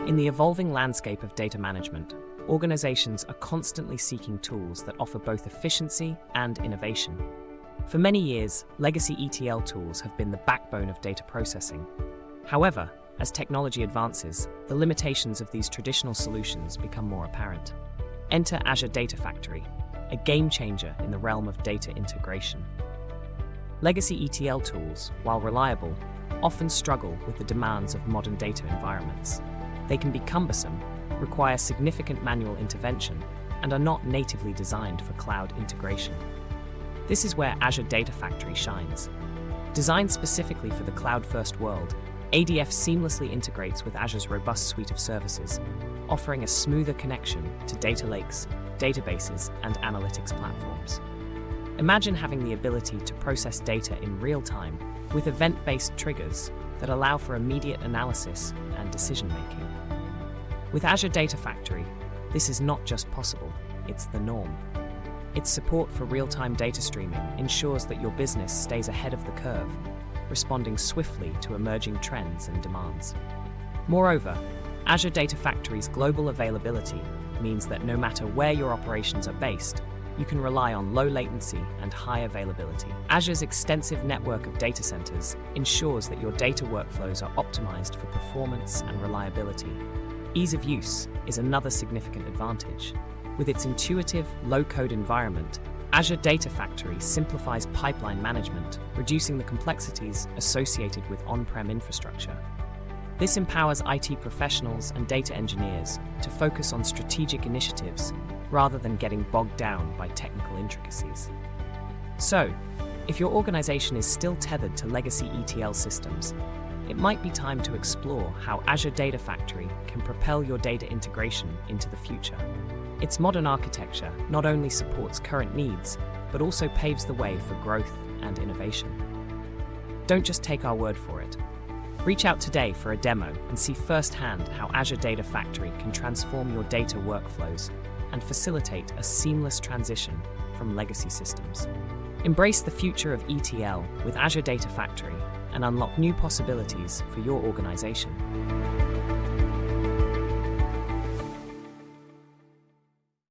In the evolving landscape of data management, organizations are constantly seeking tools that offer both efficiency and innovation. For many years, legacy ETL tools have been the backbone of data processing. However, as technology advances, the limitations of these traditional solutions become more apparent. Enter Azure Data Factory, a game-changer in the realm of data integration. Legacy ETL tools, while reliable, often struggle with the demands of modern data environments. They can be cumbersome, require significant manual intervention, and are not natively designed for cloud integration. This is where Azure Data Factory shines. Designed specifically for the cloud-first world, ADF seamlessly integrates with Azure's robust suite of services, offering a smoother connection to data lakes, databases, and analytics platforms. Imagine having the ability to process data in real time with event-based triggers that allow for immediate analysis and decision-making. With Azure Data Factory, this is not just possible, it's the norm. Its support for real-time data streaming ensures that your business stays ahead of the curve, responding swiftly to emerging trends and demands. Moreover, Azure Data Factory's global availability means that no matter where your operations are based, you can rely on low latency and high availability. Azure's extensive network of data centers ensures that your data workflows are optimized for performance and reliability. Ease of use is another significant advantage. With its intuitive, low-code environment, Azure Data Factory simplifies pipeline management, reducing the complexities associated with on-prem infrastructure. This empowers IT professionals and data engineers to focus on strategic initiatives rather than getting bogged down by technical intricacies. So, if your organization is still tethered to legacy ETL systems, it might be time to explore how Azure Data Factory can propel your data integration into the future. Its modern architecture not only supports current needs, but also paves the way for growth and innovation. Don't just take our word for it. Reach out today for a demo and see firsthand how Azure Data Factory can transform your data workflows and facilitate a seamless transition from legacy systems. Embrace the future of ETL with Azure Data Factory and unlock new possibilities for your organization.